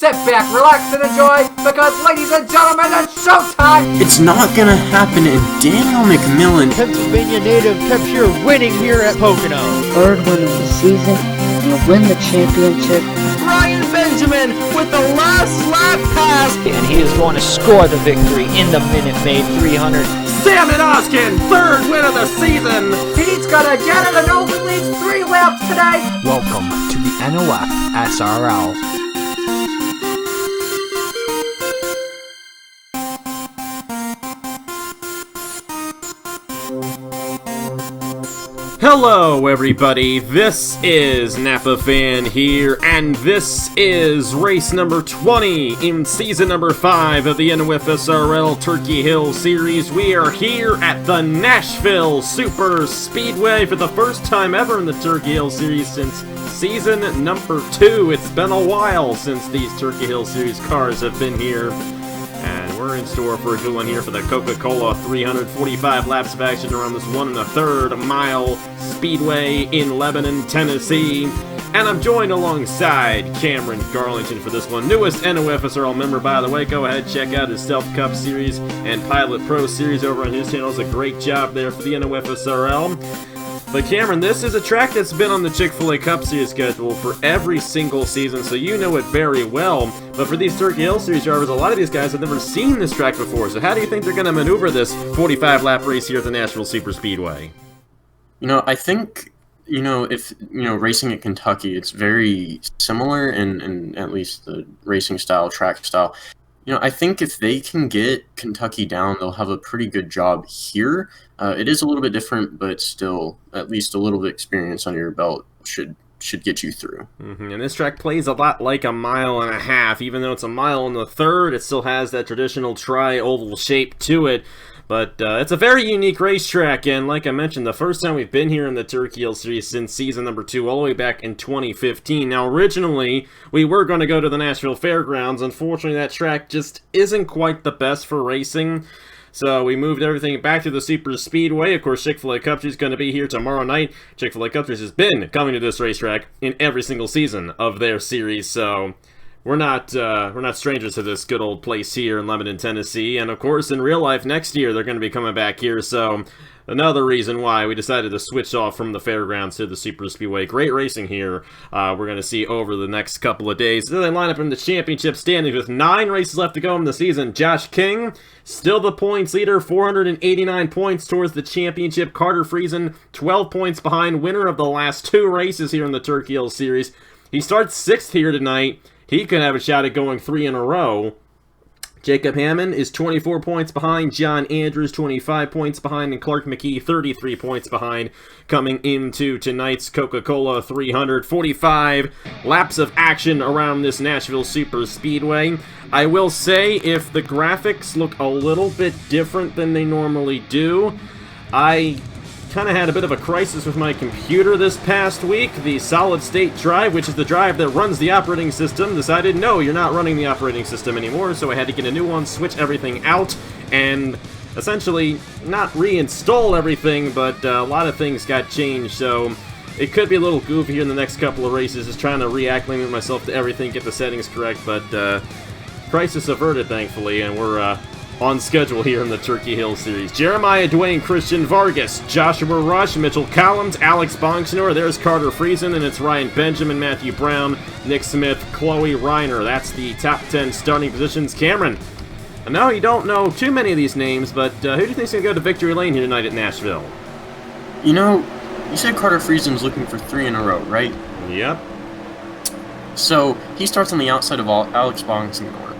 Sit back, relax, and enjoy, because, ladies and gentlemen, it's showtime! It's not gonna happen, and Daniel McMillan, Pennsylvania native, kept here winning here at Pocono. Third win of the season, and win the championship. Ryan Benjamin with the last lap pass. And he is going to score the victory in the Minute Maid 300. Salmon Oskin, third win of the season. He's gonna get it and only leads 3 laps today! Welcome to the NOFSRL. Hello everybody, this is Napa Fan here, and this is race number 20 in season number 5 of the NOFSRL Turkey Hill Series. We are here at the Nashville SuperSpeedway for the first time ever in the Turkey Hill Series since season number 2. It's been a while since these Turkey Hill Series cars have been here. And we're in store for a good one here for the Coca-Cola 345 laps of action around this 1 1/3 mile speedway in Lebanon, Tennessee. And I'm joined alongside Cameron Garlington for this one. Newest NOFSRL member, by the way. Go ahead, check out his Stealth Cup series and Pilot Pro series over on his channel. It's a great job there for the NOFSRL. But Cameron, this is a track that's been on the Chick-fil-A Cup Series schedule for every single season, so you know it very well. But for these Turkey Hill Series drivers, a lot of these guys have never seen this track before. So how do you think they're going to maneuver this 45-lap race here at the Nashville SuperSpeedway? I think, if, racing at Kentucky, it's very similar in at least the racing style, track style. I think if they can get Kentucky down, they'll have a pretty good job here. It is a little bit different, but still, at least a little bit of experience under your belt should get you through. And this track plays a lot like a 1.5 miles. Even though it's 1 1/3 miles, it still has that traditional tri-oval shape to it. But it's a very unique racetrack, and like I mentioned, the first time we've been here in the Turkey Hill Series since season number 2, all the way back in 2015. Now, originally, we were going to go to the Nashville Fairgrounds. Unfortunately, that track just isn't quite the best for racing. So we moved everything back to the Super Speedway. Of course, Chick-fil-A Cup Series is going to be here tomorrow night. Chick-fil-A Cup Series has been coming to this racetrack in every single season of their series, so we're not strangers to this good old place here in Lebanon, Tennessee. And of course, in real life, next year they're going to be coming back here. So another reason why we decided to switch off from the fairgrounds to the Super Speedway. Great racing here. We're going to see over the next couple of days. Then they line up in the championship standings with 9 races left to go in the season. Josh King, still the points leader, 489 points towards the championship. Carter Friesen, 12 points behind, winner of the last 2 races here in the Turkey Hill Series. He starts 6th here tonight. He could have a shot at going 3 in a row. Jacob Hammond is 24 points behind, John Andrews 25 points behind, and Clark McKee 33 points behind coming into tonight's Coca-Cola 345 laps of action around this Nashville SuperSpeedway. I will say, if the graphics look a little bit different than they normally do, I kind of had a bit of a crisis with my computer this past week. The solid state drive, which is the drive that runs the operating system, decided, no, you're not running the operating system anymore, so I had to get a new one, switch everything out, and essentially not reinstall everything, but a lot of things got changed, so it could be a little goofy here in the next couple of races, just trying to reacclimate myself to everything, get the settings correct, but crisis averted, thankfully, and we're on schedule here in the Turkey Hill Series. Jeremiah Dwayne, Christian Vargas, Joshua Rush, Mitchell Collins, Alex Bongsnor, there's Carter Friesen, and it's Ryan Benjamin, Matthew Brown, Nick Smith, Chloe Reiner. That's the top 10 starting positions. Cameron, I know you don't know too many of these names, but who do you think's going to go to victory lane here tonight at Nashville? You said Carter Friesen's looking for 3 in a row, right? Yep. So he starts on the outside of Alex Bongsnor,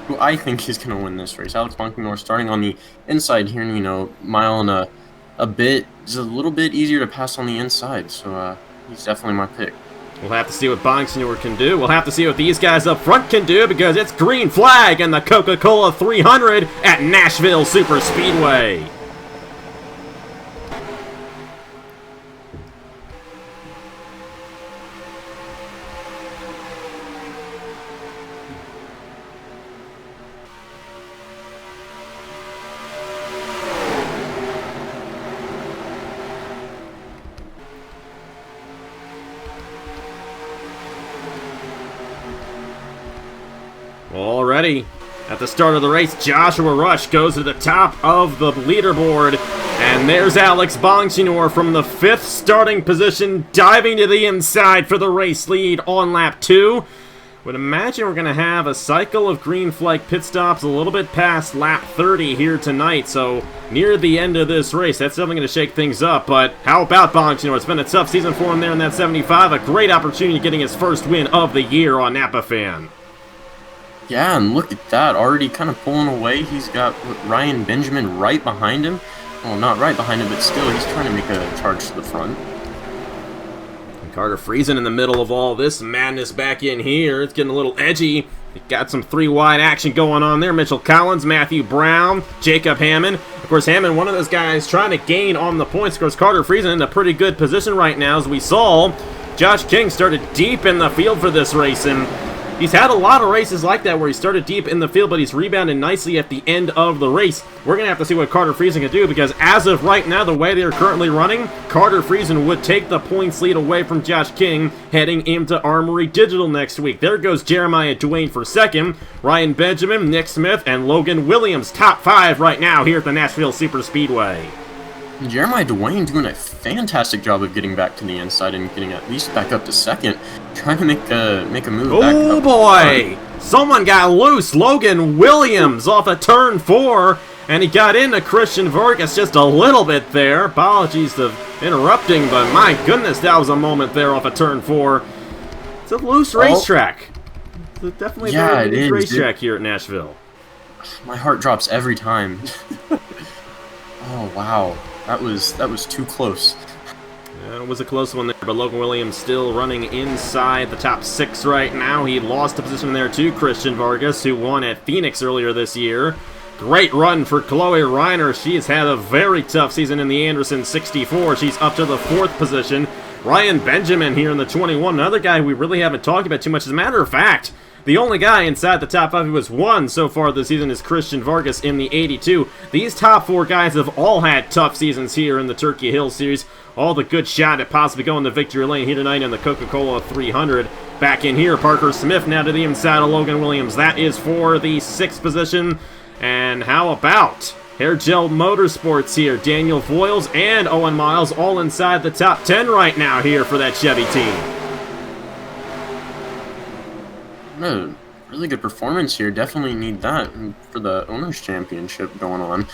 who I think is going to win this race. Alex Bongsnor starting on the inside here, mile and a bit. It's a little bit easier to pass on the inside, so he's definitely my pick. We'll have to see what Bongsnor can do. We'll have to see what these guys up front can do, because it's green flag and the Coca-Cola 300 at Nashville SuperSpeedway. Well, already at the start of the race, Joshua Rush goes to the top of the leaderboard. And there's Alex Bonsignor from the 5th starting position, diving to the inside for the race lead on lap 2. Would imagine we're going to have a cycle of green flag pit stops a little bit past lap 30 here tonight, so near the end of this race, that's definitely going to shake things up. But how about Bonsignor? It's been a tough season for him there in that 75, a great opportunity getting his first win of the year on Napa Fan. Yeah, and look at that, already kind of pulling away. He's got Ryan Benjamin right behind him. Well, not right behind him, but still, he's trying to make a charge to the front. And Carter Friesen in the middle of all this madness back in here. It's getting a little edgy. Got some 3-wide action going on there. Mitchell Collins, Matthew Brown, Jacob Hammond. Of course, Hammond, one of those guys trying to gain on the points. Of course, Carter Friesen in a pretty good position right now. As we saw, Josh King started deep in the field for this race, and he's had a lot of races like that where he started deep in the field, but he's rebounded nicely at the end of the race. We're going to have to see what Carter Friesen can do, because as of right now, the way they're currently running, Carter Friesen would take the points lead away from Josh King heading into Armory Digital next week. There goes Jeremiah Duane for second, Ryan Benjamin, Nick Smith, and Logan Williams, top 5 right now here at the Nashville SuperSpeedway. Jeremiah Duane doing a fantastic job of getting back to the inside and getting at least back up to second, trying to make a move back up. Oh boy! Someone got loose. Logan Williams off of turn 4, and he got into Christian Vargas just a little bit there. Apologies to interrupting, but my goodness, that was a moment there off of turn 4. It's a loose racetrack. It's definitely a very unique racetrack here at Nashville. My heart drops every time. Oh wow. That was too close. Yeah, it was a close one there, but Logan Williams still running inside the top 6 right now. He lost a position there to Christian Vargas, who won at Phoenix earlier this year. Great run for Chloe Reiner. She has had a very tough season in the Anderson 64. She's up to the 4th position. Ryan Benjamin here in the 21, another guy we really haven't talked about too much. As a matter of fact, the only guy inside the top 5 who has won so far this season is Christian Vargas in the 82. These top 4 guys have all had tough seasons here in the Turkey Hill Series. All the good shot at possibly going to victory lane here tonight in the Coca-Cola 300. Back in here, Parker Smith now to the inside of Logan Williams. That is for the 6th position. And how about Hair Gel Motorsports here? Daniel Foyles and Owen Miles all inside the top 10 right now here for that Chevy team. Really good performance here. Definitely need that for the Owners' Championship going on.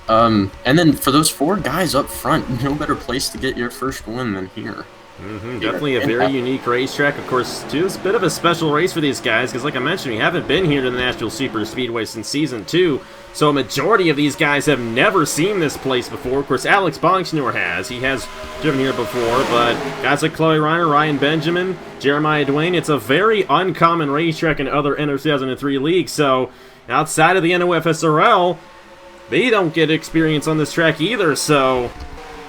And then for those 4 guys up front, no better place to get your first win than here. Definitely a very unique racetrack. Of course, too, it's a bit of a special race for these guys because, like I mentioned, we haven't been here to the Nashville SuperSpeedway since Season 2. So a majority of these guys have never seen this place before. Of course, Alex Bonsignor has. He has driven here before, but guys like Chloe Reiner, Ryan Benjamin, Jeremiah Duane, it's a very uncommon racetrack in other Enter 2003 leagues. So outside of the NOFSRL, they don't get experience on this track either. So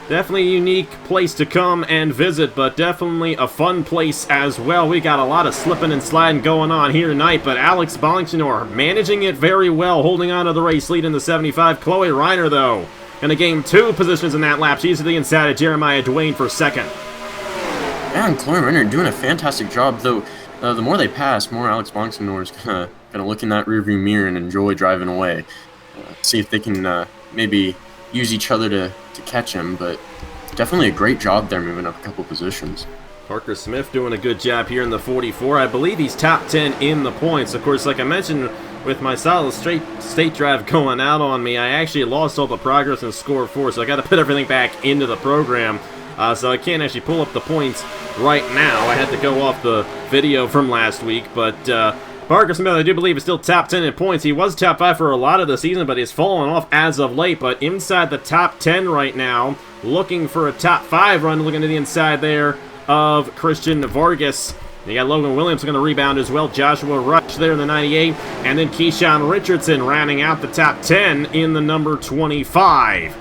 definitely a unique place to come and visit, but definitely a fun place as well. We got a lot of slipping and sliding going on here tonight, but Alex Bonsignor managing it very well, holding on to the race lead in the 75. Chloe Reiner, though, going to gain 2 positions in that lap. She's to the inside of Jeremiah Duane for second. Yeah, and Chloe Reiner doing a fantastic job, though. The more they pass, more Alex Bonsignor is gonna look in that rearview mirror and enjoy driving away. See if they can maybe use each other to catch him, but definitely a great job there moving up a couple positions. Parker Smith doing a good job here in the 44. I believe he's top 10 in the points. Of course, like I mentioned, with my solid state drive going out on me, I actually lost all the progress in score 4, so I got to put everything back into the program. So I can't actually pull up the points right now. I had to go off the video from last week, but Parker Smith, I do believe, is still top 10 in points. He was top 5 for a lot of the season, but he's fallen off as of late. But inside the top 10 right now, looking for a top 5 run, looking to the inside there of Christian Vargas. You got Logan Williams going to rebound as well. Joshua Rush there in the 98. And then Keyshawn Richardson rounding out the top 10 in the number 25.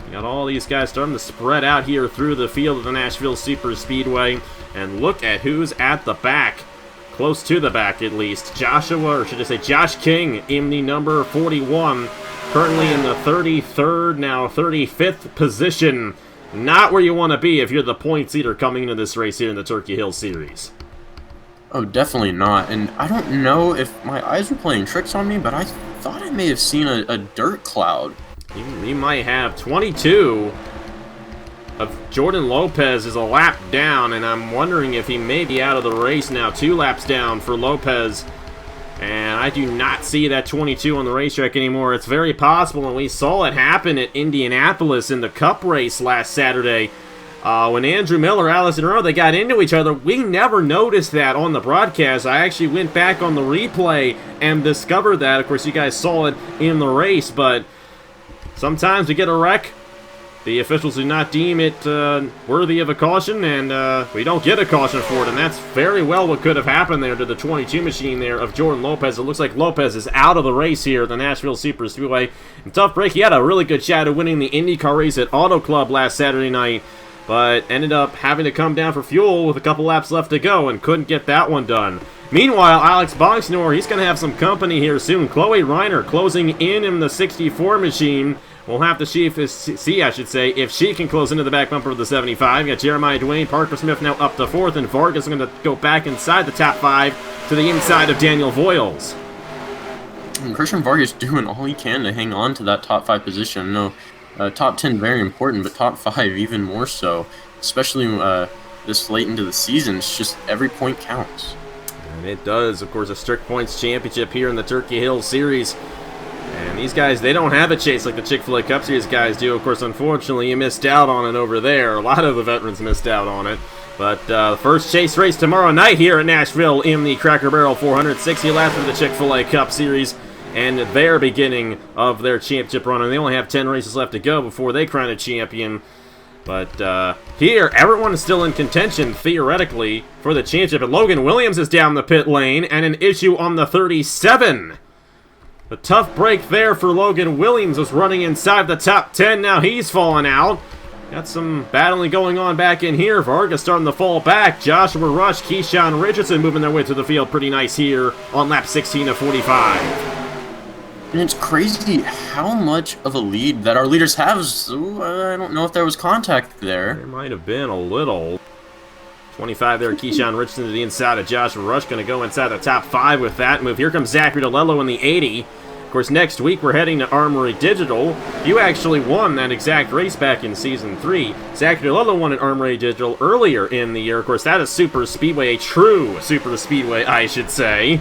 You got all these guys starting to spread out here through the field of the Nashville SuperSpeedway. And look at who's at the back. Close to the back, at least. Joshua, or should I say Josh King in the number 41. Currently in the 33rd, now 35th position. Not where you want to be if you're the points leader coming into this race here in the Turkey Hill Series. Oh, definitely not. And I don't know if my eyes were playing tricks on me, but I thought I may have seen a dirt cloud. You might have 22 of Jordan Lopez is a lap down, and I'm wondering if he may be out of the race now. 2 laps down for Lopez. And I do not see that 22 on the racetrack anymore. It's very possible, and we saw it happen at Indianapolis in the Cup race last Saturday. When Andrew Miller, Allison Earl, they got into each other. We never noticed that on the broadcast. I actually went back on the replay and discovered that. Of course, you guys saw it in the race, but sometimes we get a wreck. The officials do not deem it worthy of a caution, and we don't get a caution for it, and that's very well what could have happened there to the 22 machine there of Jordan Lopez. It looks like Lopez is out of the race here at the Nashville SuperSpeedway. And tough break. He had a really good shot at winning the IndyCar race at Auto Club last Saturday night, but ended up having to come down for fuel with a couple laps left to go and couldn't get that one done. Meanwhile, Alex Bonksnor, he's going to have some company here soon. Chloe Reiner closing in the 64 machine. We'll have to see if she can close into the back bumper of the 75. You got Jeremiah Dwayne, Parker Smith now up to 4th, and Vargas is going to go back inside the top 5 to the inside of Daniel Voiles. And Christian Vargas doing all he can to hang on to that top 5 position. No, top 10 very important, but top 5 even more so, especially this late into the season. It's just every point counts. And it does. Of course, a strict points championship here in the Turkey Hill Series. And these guys, they don't have a chase like the Chick-fil-A Cup Series guys do. Of course, unfortunately, you missed out on it over there. A lot of the veterans missed out on it. But the first chase race tomorrow night here at Nashville in the Cracker Barrel 460 laps of the Chick-fil-A Cup Series. And their beginning of their championship run. And they only have 10 races left to go before they crown a champion. But here, everyone is still in contention, theoretically, for the championship. And Logan Williams is down the pit lane, and an issue on the 37. A tough break there for Logan Williams, was running inside the top 10. Now he's fallen out. Got some battling going on back in here. Vargas starting to fall back. Joshua Rush, Keyshawn Richardson moving their way through the field pretty nice here on lap 16 of 45. And it's crazy how much of a lead that our leaders have. So, I don't know if there was contact there. There might have been a little. 25 there, Keyshawn Richardson to the inside of Joshua Rush. Going to go inside the top 5 with that move. Here comes Zachary DeLello in the 80. Of course, next week we're heading to Armory Digital. You actually won that exact race back in Season 3. Zachary DeLello won at Armory Digital earlier in the year. Of course, that is Super Speedway, a true Super Speedway, I should say.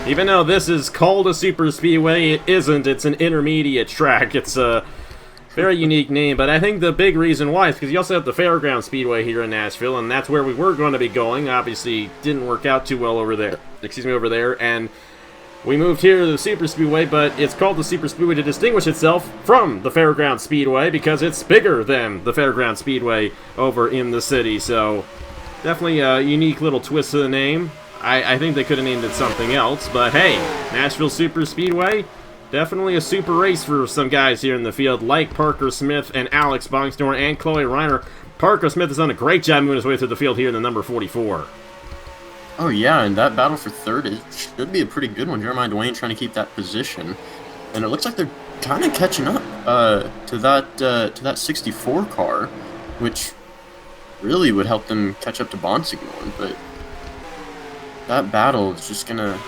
Even though this is called a Super Speedway, it isn't. It's an intermediate track. It's a very unique name, but I think the big reason why is because you also have the Fairground Speedway here in Nashville, and that's where we were going to be going. Obviously, didn't work out too well over there. And we moved here to the Super Speedway, but it's called the Super Speedway to distinguish itself from the Fairground Speedway because it's bigger than the Fairground Speedway over in the city. So, definitely a unique little twist to the name. I think they could have named it something else, but hey, Nashville Super Speedway, definitely a super race for some guys here in the field, like Parker Smith and Alex Bonkstor and Chloe Reiner. Parker Smith has done a great job moving his way through the field here in the number 44. Oh yeah, and that battle for third, it should be a pretty good one. Jeremiah Dwayne trying to keep that position, and it looks like they're kind of catching up to that 64 car, which really would help them catch up to Bonsignor, but that battle is just gonna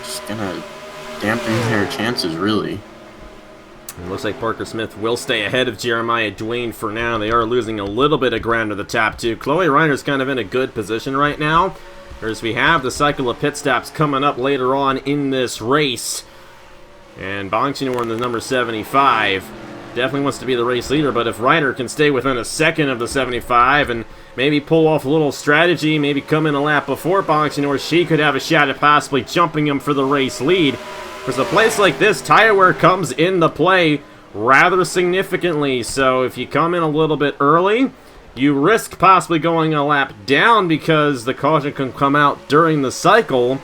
dampen their chances, really. It looks like Parker Smith will stay ahead of Jeremiah Dwayne for now. They are losing a little bit of ground to the top 2. Chloe Reiner's kind of in a good position right now, whereas we have the cycle of pit stops coming up later on in this race. And Bonsignor in the number 75 definitely wants to be the race leader, but if Reiner can stay within a second of the 75 and maybe pull off a little strategy, maybe come in a lap before Bonsignor, she could have a shot at possibly jumping him for the race lead. Because a place like this, tire wear comes into play rather significantly, so if you come in a little bit early, you risk possibly going a lap down because the caution can come out during the cycle.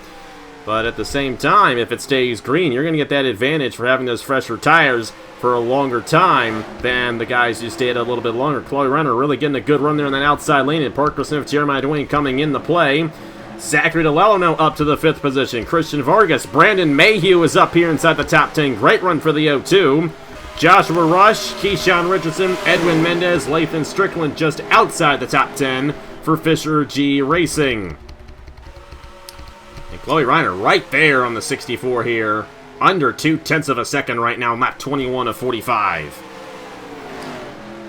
But at the same time, if it stays green, you're going to get that advantage for having those fresher tires for a longer time than the guys who stayed a little bit longer. Chloe Reiner really getting a good run there in that outside lane, and Parker Smith, Jeremiah Dwayne coming into play. Zachary DeLello now up to the 5th position. Christian Vargas, Brandon Mayhew is up here inside the top 10. Great run for the 0-2. Joshua Rush, Keyshawn Richardson, Edwin Mendez, Lathan Strickland just outside the top 10 for Fisher G Racing. And Chloe Reiner right there on the 64 here. Under 0.2 of a second right now, lap 21 of 45.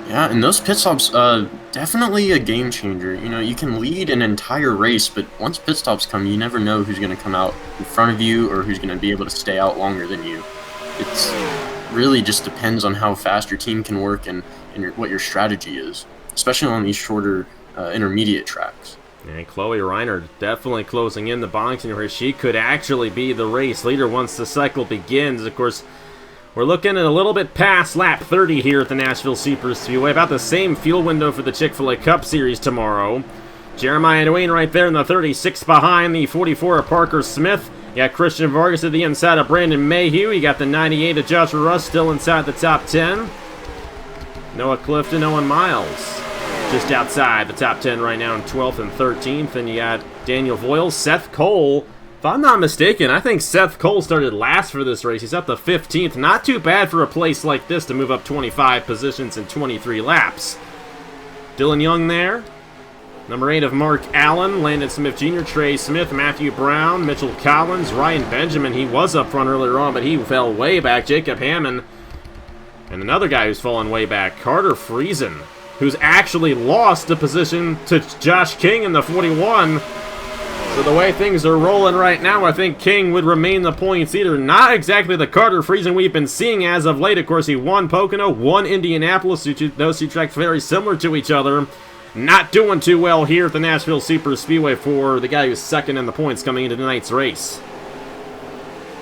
Yeah, and those pit stops, definitely a game changer. You know, you can lead an entire race, but once pit stops come, you never know who's going to come out in front of you or who's going to be able to stay out longer than you. It's really just depends on how fast your team can work and what your strategy is, especially on these shorter intermediate tracks. And Chloe Reiner definitely closing in the boxing race. She could actually be the race leader once the cycle begins. Of course, we're looking at a little bit past lap 30 here at the Nashville SuperSpeedway. About the same fuel window for the Chick-fil-A Cup Series tomorrow. Jeremiah Dwayne right there in the 36 behind the 44 of Parker Smith. You got Christian Vargas at the inside of Brandon Mayhew. You got the 98 of Joshua Russ still inside the top 10. Noah Clifton, Owen Miles just outside the top 10 right now in 12th and 13th. And you got Daniel Voiles, Seth Cole. If I'm not mistaken, I think Seth Cole started last for this race. He's up to 15th. Not too bad for a place like this to move up 25 positions in 23 laps. Dylan Young there. Number 8 of Mark Allen, Landon Smith Jr., Trey Smith, Matthew Brown, Mitchell Collins, Ryan Benjamin. He was up front earlier on, but he fell way back. Jacob Hammond. And another guy who's fallen way back, Carter Friesen, who's actually lost the position to Josh King in the 41. So the way things are rolling right now, I think King would remain the points leader. Not exactly the Carter Friesen we've been seeing as of late. Of course, he won Pocono, won Indianapolis. Those two tracks very similar to each other. Not doing too well here at the Nashville SuperSpeedway for the guy who's second in the points coming into tonight's race.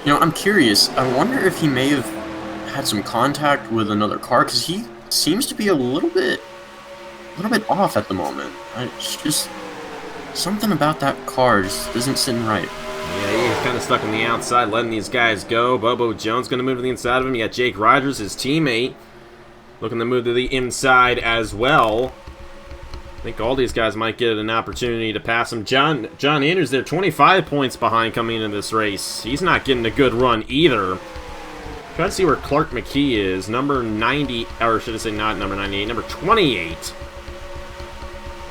You know, I'm curious. I wonder if he may have had some contact with another car, because he seems to be a little bit off at the moment. It's just something about that car just isn't sitting right. Yeah, he's kind of stuck on the outside, letting these guys go. Bobo Jones going to move to the inside of him. You got Jake Rogers, his teammate, looking to move to the inside as well. I think all these guys might get an opportunity to pass him. John Andrews there, 25 points behind coming into this race. He's not getting a good run either. Trying to see where Clark McKee is. Number 90, or should I say not number 98, number 28.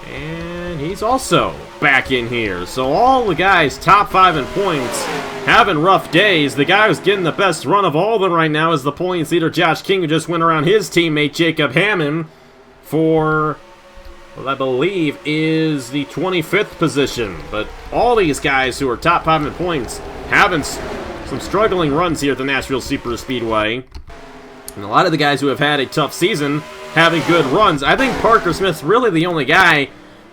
And he's also back in here. So all the guys top 5 in points having rough days. The guy who's getting the best run of all of them right now is the points leader Josh King, who just went around his teammate Jacob Hammond for what I believe is the 25th position. But all these guys who are top 5 in points having some struggling runs here at the Nashville SuperSpeedway. And a lot of the guys who have had a tough season having good runs. I think Parker Smith's really the only guy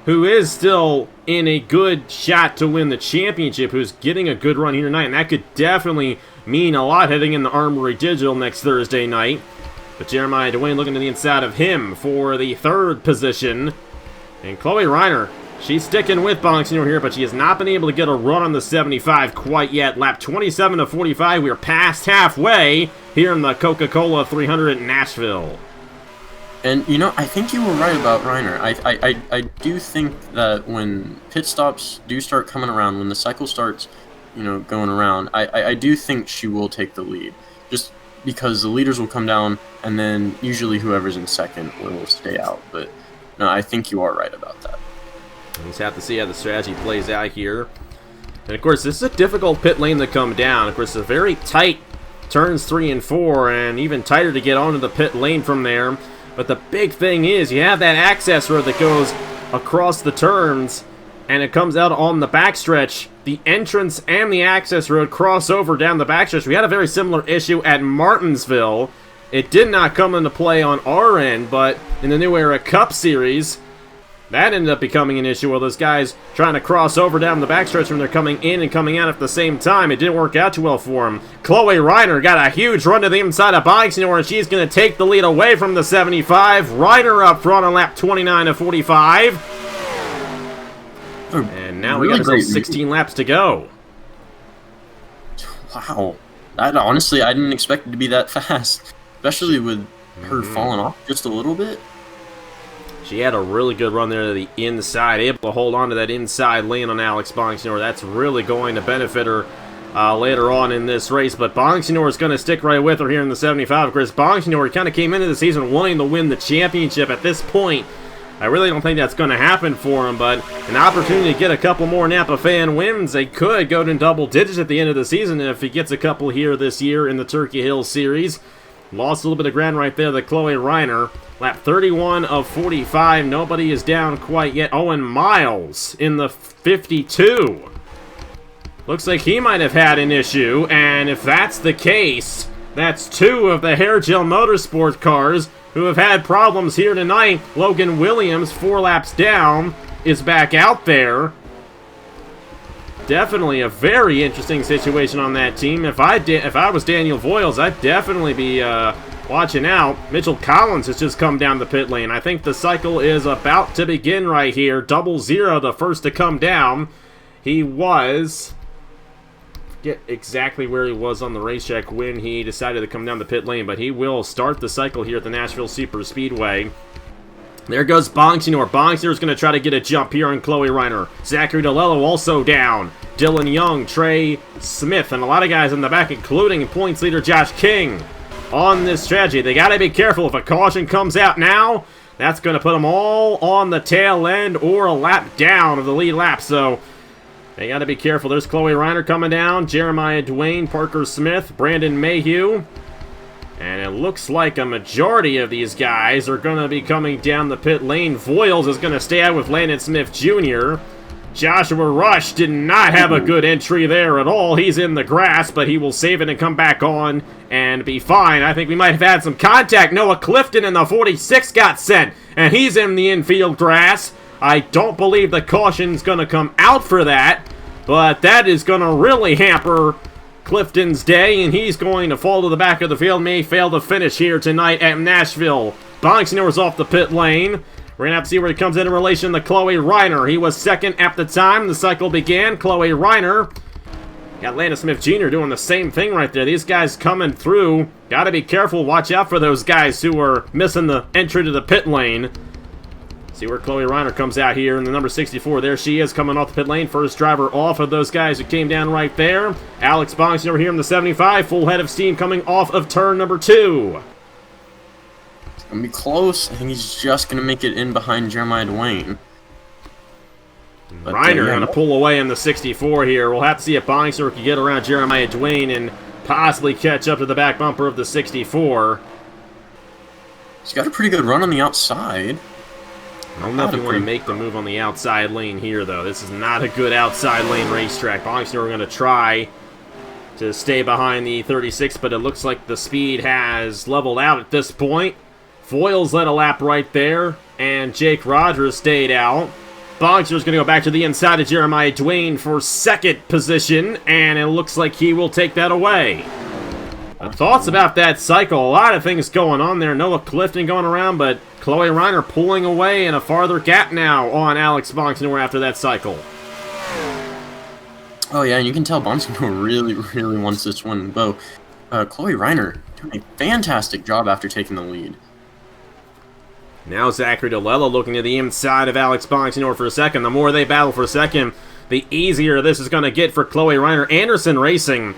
who is still in a good shot to win the championship, who's getting a good run here tonight. And that could definitely mean a lot heading in the Armory Digital next Thursday night. But Jeremiah Dwayne looking to the inside of him for the 3rd position. And Chloe Reiner, she's sticking with Bonxignor here, but she has not been able to get a run on the 75 quite yet. Lap 27 of 45, we are past halfway here in the Coca-Cola 300 in Nashville. And, you know, I think you were right about Reiner. I do think that when pit stops do start coming around, when the cycle starts, you know, going around, I do think she will take the lead. Just because the leaders will come down, and then usually whoever's in second will stay out. But, no, I think you are right about that. We'll just have to see how the strategy plays out here. And, of course, this is a difficult pit lane to come down. Of course, it's a very tight turns 3 and 4, and even tighter to get onto the pit lane from there. But the big thing is you have that access road that goes across the turns, and it comes out on the backstretch. The entrance and the access road cross over down the backstretch. We had a very similar issue at Martinsville. It did not come into play on our end, but in the New Era Cup Series, that ended up becoming an issue where those guys trying to cross over down the backstretch when they're coming in and coming out at the same time. It didn't work out too well for them. Chloe Reiner got a huge run to the inside of Bonxignor, and she's going to take the lead away from the 75. Reiner up front on lap 29 of 45. And now we got ourselves 16 laps to go. Wow. Honestly, I didn't expect it to be that fast. Especially with her falling off just a little bit. She had a really good run there to the inside, able to hold on to that inside lane on Alex Bonxignor. That's really going to benefit her later on in this race. But Bonxignor is going to stick right with her here in the 75. Of course, Bonxignor kind of came into the season wanting to win the championship. At this point, I really don't think that's going to happen for him, but an opportunity to get a couple more Napa fan wins. They could go to double digits at the end of the season if he gets a couple here this year in the Turkey Hill Series. Lost a little bit of ground right there, the Chloe Reiner. Lap 31 of 45. Nobody is down quite yet. Owen Miles in the 52. Looks like he might have had an issue, and if that's the case, that's 2 of the Hair Gel Motorsport cars who have had problems here tonight. Logan Williams, 4 laps down, is back out there. Definitely a very interesting situation on that team. If I was Daniel Voiles, I'd definitely be watching out. Mitchell Collins has just come down the pit lane. I think the cycle is about to begin right here. 00, the first to come down. He was... Get exactly where he was on the racetrack when he decided to come down the pit lane, but he will start the cycle here at the Nashville SuperSpeedway. There goes Bongsinor. Bongsinor is going to try to get a jump here on Chloe Reiner. Zachary DeLello also down. Dylan Young, Trey Smith, and a lot of guys in the back, including points leader Josh King on this strategy. They got to be careful. If a caution comes out now, that's going to put them all on the tail end or a lap down of the lead lap, so... They got to be careful. There's Chloe Reiner coming down. Jeremiah Dwayne, Parker Smith, Brandon Mayhew. And it looks like a majority of these guys are going to be coming down the pit lane. Voiles is going to stay out with Landon Smith Jr. Joshua Rush did not have a good entry there at all. He's in the grass, but he will save it and come back on and be fine. I think we might have had some contact. Noah Clifton in the 46 got sent, and he's in the infield grass. I don't believe the caution's going to come out for that, but that is going to really hamper Clifton's day, and he's going to fall to the back of the field, may fail to finish here tonight at Nashville. Bongsinor's off the pit lane. We're going to have to see where he comes in relation to Chloe Reiner. He was second at the time the cycle began. Chloe Reiner. Got Landon Smith Jr. doing the same thing right there. These guys coming through. Got to be careful. Watch out for those guys who are missing the entry to the pit lane. See where Chloe Reiner comes out here in the number 64. There she is coming off the pit lane. First driver off of those guys who came down right there. Alex Bongsinor over here in the 75. Full head of steam coming off of turn number 2. It's going to be close. I think he's just going to make it in behind Jeremiah Dwayne. Reiner going to pull away in the 64 here. We'll have to see if Bongsinor can get around Jeremiah Dwayne and possibly catch up to the back bumper of the 64. He's got a pretty good run on the outside. I don't know if you want to make the move on the outside lane here, though. This is not a good outside lane racetrack. Bongsinor are going to try to stay behind the 36, but it looks like the speed has leveled out at this point. Voiles led a lap right there, and Jake Rogers stayed out. Bongsinor's going to go back to the inside of Jeremiah Dwayne for second position, and it looks like he will take that away. Thoughts about that cycle? A lot of things going on there. Noah Clifton going around, but Chloe Reiner pulling away in a farther gap now on Alex Bongsinor after that cycle. Oh yeah, and you can tell Bongsinor really wants this one. Though Chloe Reiner doing a fantastic job after taking the lead. Now Zachary DeLello looking to the inside of Alex Bongsinor for a second. The more they battle for a second, the easier this is going to get for Chloe Reiner. Anderson Racing,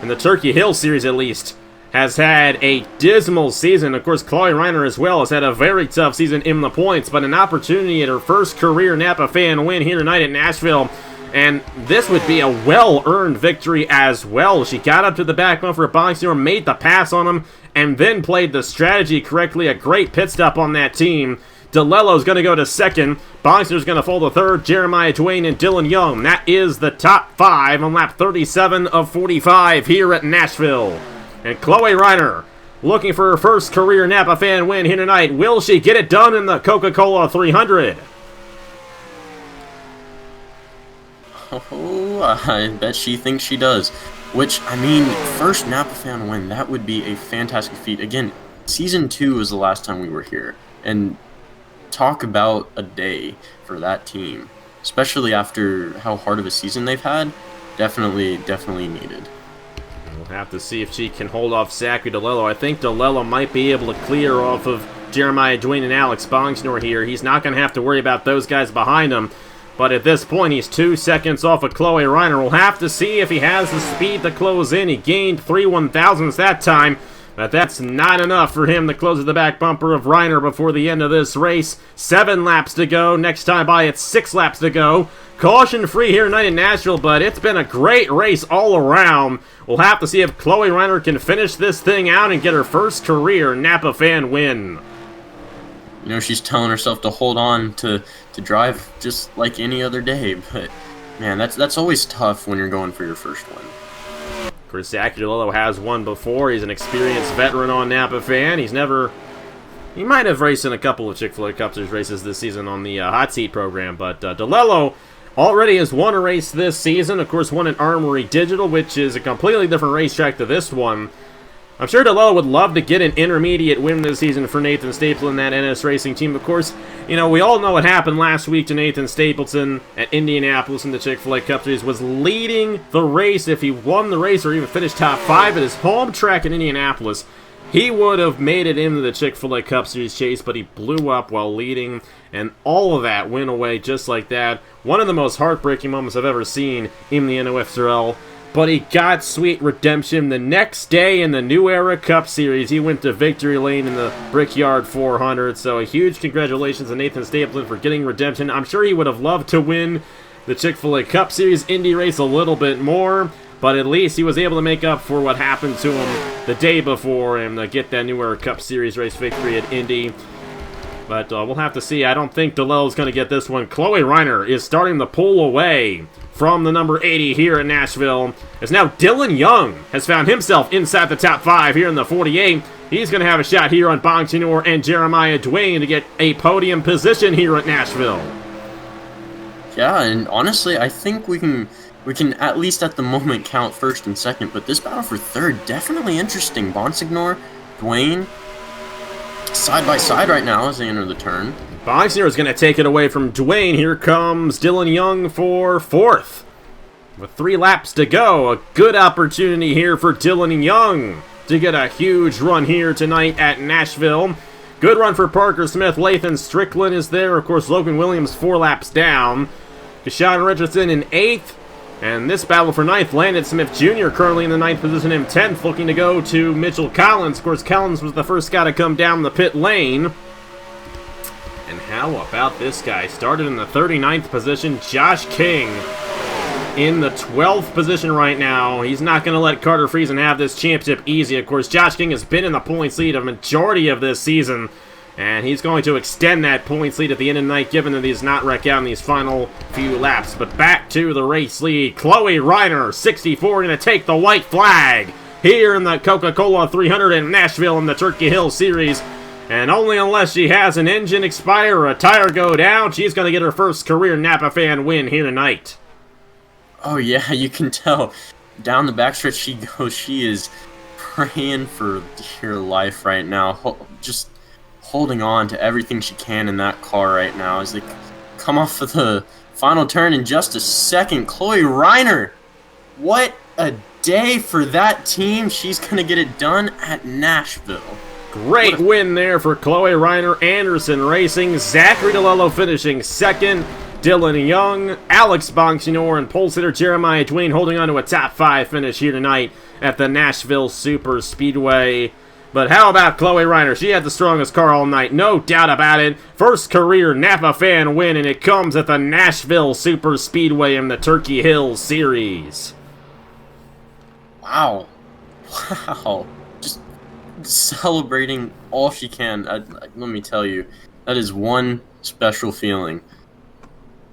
in the Turkey Hill Series at least, has had a dismal season. Of course, Chloe Reiner as well has had a very tough season in the points, but an opportunity at her first career Napa fan win here tonight at Nashville, and this would be a well-earned victory as well. She got up to the back bumper of Bongsinor, made the pass on him, and then played the strategy correctly. A great pit stop on that team. DeLello's going to go to second. Bongsinor's going to fall to third. Jeremiah Dwayne and Dylan Young. That is the top 5 on lap 37 of 45 here at Nashville. And Chloe Reiner looking for her first career Napa fan win here tonight. Will she get it done in the Coca-Cola 300? Oh, I bet she thinks she does. Which, I mean, first Napa fan win, that would be a fantastic feat. Again, Season 2 was the last time we were here. And talk about a day for that team. Especially after how hard of a season they've had. Definitely needed. We'll have to see if she can hold off Zachary DeLello. I think DeLello might be able to clear off of Jeremiah Dwayne and Alex Bongsinor here. He's not going to have to worry about those guys behind him. But at this point, he's 2 seconds off of Chloe Reiner. We'll have to see if he has the speed to close in. He gained 3 1,000ths that time. But that's not enough for him to close the back bumper of Reiner before the end of this race. 7 laps to go. Next time by, it's 6 laps to go. Caution free here tonight in Nashville, but it's been a great race all around. We'll have to see if Chloe Reiner can finish this thing out and get her first career Napa fan win. You know, she's telling herself to hold on to drive just like any other day, but man, that's always tough when you're going for your first win. Chris Acculillo has won before. He's an experienced veteran on Napa fan. He might have raced in a couple of Chick-fil-A Cup Series races this season on the Hot Seat program, but DeLello already has won a race this season. Of course, won at Armory Digital, which is a completely different racetrack to this one. I'm sure DeLello would love to get an intermediate win this season for Nathan Stapleton and that NS Racing team. Of course, you know, we all know what happened last week to Nathan Stapleton at Indianapolis in the Chick-fil-A Cup Series. Was leading the race. If he won the race or even finished top 5 at his home track in Indianapolis, he would have made it into the Chick-fil-A Cup Series chase, but he blew up while leading, and all of that went away just like that. One of the most heartbreaking moments I've ever seen in the NOFSRL. But he got sweet redemption the next day in the New Era Cup Series. He went to victory lane in the Brickyard 400. So a huge congratulations to Nathan Stapleton for getting redemption. I'm sure he would have loved to win the Chick-fil-A Cup Series Indy race a little bit more. But at least he was able to make up for what happened to him the day before and get that New Era Cup Series race victory at Indy. But we'll have to see. I don't think DeLello's going to get this one. Chloe Reiner is starting to pull away from the number 80 here in Nashville, as now Dylan Young has found himself inside the top 5 here in the 48. He's going to have a shot here on Bonsignor and Jeremiah Duane to get a podium position here at Nashville. Yeah, and honestly, I think we can at least at the moment count first and second, but this battle for third, definitely interesting. Bonsignor, Duane, side by side right now as they enter the turn. Bonsignor is going to take it away from Duane. Here comes Dylan Young for 4th. With 3 laps to go, a good opportunity here for Dylan Young to get a huge run here tonight at Nashville. Good run for Parker Smith. Lathan Strickland is there. Of course, Logan Williams 4 laps down. Deshaun Richardson in 8th. And this battle for 9th, Landon Smith Jr. currently in the 9th position in 10th, looking to go to Mitchell Collins. Of course, Collins was the first guy to come down the pit lane. And how about this guy? Started in the 39th position, Josh King in the 12th position right now. He's not going to let Carter Friesen have this championship easy. Of course, Josh King has been in the points lead a majority of this season, and he's going to extend that points lead at the end of the night, given that he's not wrecked out in these final few laps. But back to the race lead. Chloe Reiner, 64, going to take the white flag here in the Coca-Cola 300 in Nashville in the Turkey Hill Series. And only unless she has an engine expire or a tire go down, she's going to get her first career Napa fan win here tonight. Oh yeah, you can tell. Down the backstretch she goes. She is praying for dear life right now. Just holding on to everything she can in that car right now as they come off of the final turn in just a second. Chloe Reiner, what a day for that team. She's going to get it done at Nashville. Great win there for Chloe Reiner. Anderson Racing. Zachary DeLello finishing 2nd. Dylan Young, Alex Bonsignor, and pole sitter Jeremiah Duane holding on to a top 5 finish here tonight at the Nashville SuperSpeedway. But how about Chloe Reiner? She had the strongest car all night, no doubt about it. First career Napa fan win, and it comes at the Nashville SuperSpeedway in the Turkey Hill Series. Wow. Wow. Just celebrating all she can. Let me tell you, that is one special feeling.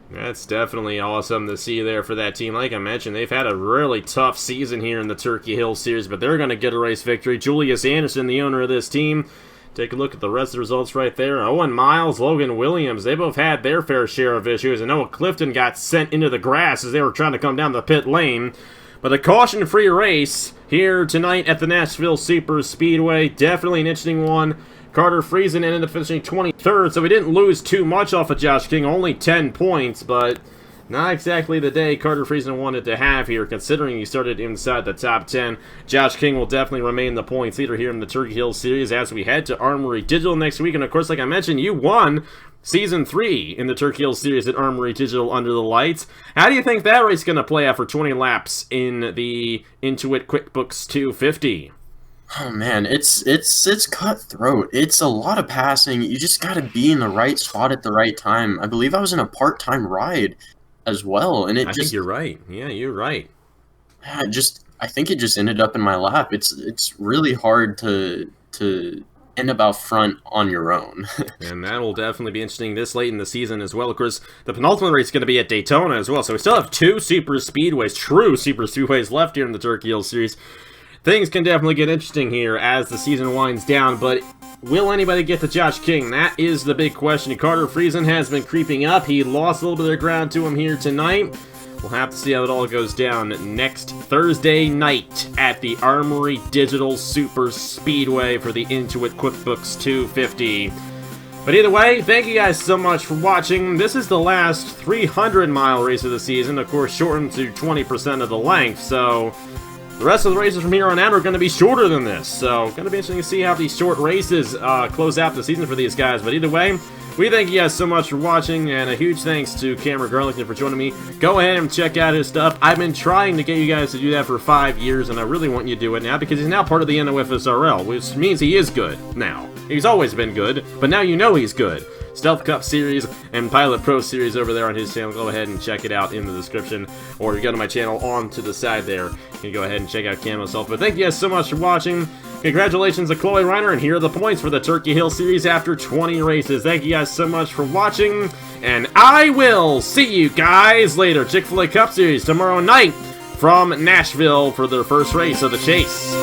That's definitely awesome to see there for that team. Like I mentioned, they've had a really tough season here in the Turkey Hill Series, but they're going to get a race victory. Julius Anderson, the owner of this team. Take a look at the rest of the results right there. Owen Miles, Logan Williams, they both had their fair share of issues. And Noah Clifton got sent into the grass as they were trying to come down the pit lane. But a caution-free race here tonight at the Nashville SuperSpeedway. Definitely an interesting one. Carter Friesen ended up finishing 23rd, so we didn't lose too much off of Josh King, only 10 points, but not exactly the day Carter Friesen wanted to have here, considering he started inside the top 10. Josh King will definitely remain the points leader here in the Turkey Hill Series as we head to Armory Digital next week. And of course, like I mentioned, you won Season 3 in the Turkey Hill Series at Armory Digital under the lights. How do you think that race is going to play out for 20 laps in the Intuit QuickBooks 250? Oh man, it's cutthroat. It's a lot of passing. You just got to be in the right spot at the right time. I believe I was in a part-time ride as well, and I think you're right. Yeah, you're right. I think it just ended up in my lap. It's really hard to end up out front on your own. And that will definitely be interesting this late in the season as well. Of course, the penultimate race is going to be at Daytona as well, so we still have 2 super speedways, true super speedways left here in the Turkey Hill Series. Things can definitely get interesting here as the season winds down, but will anybody get to Josh King? That is the big question. Carter Friesen has been creeping up. He lost a little bit of ground to him here tonight. We'll have to see how it all goes down next Thursday night at the Armory Digital Super Speedway for the Intuit QuickBooks 250. But either way, thank you guys so much for watching. This is the last 300-mile race of the season, of course shortened to 20% of the length, so the rest of the races from here on out are going to be shorter than this, so going to be interesting to see how these short races close out the season for these guys. But either way, we thank you guys so much for watching, and a huge thanks to Cameron Garlington for joining me. Go ahead and check out his stuff. I've been trying to get you guys to do that for 5 years, and I really want you to do it now because he's now part of the NOFSRL, which means he is good now. He's always been good, but now you know he's good. Stealth Cup Series and Pilot Pro Series over there on his channel. Go ahead and check it out in the description, or you go to my channel on to the side there. You can go ahead and check out Cam himself. But thank you guys so much for watching. Congratulations to Chloe Reiner, and here are the points for the Turkey Hill Series after 20 races. Thank you guys so much for watching, and I will see you guys later. Chick-fil-A Cup Series tomorrow night from Nashville for their first race of the chase.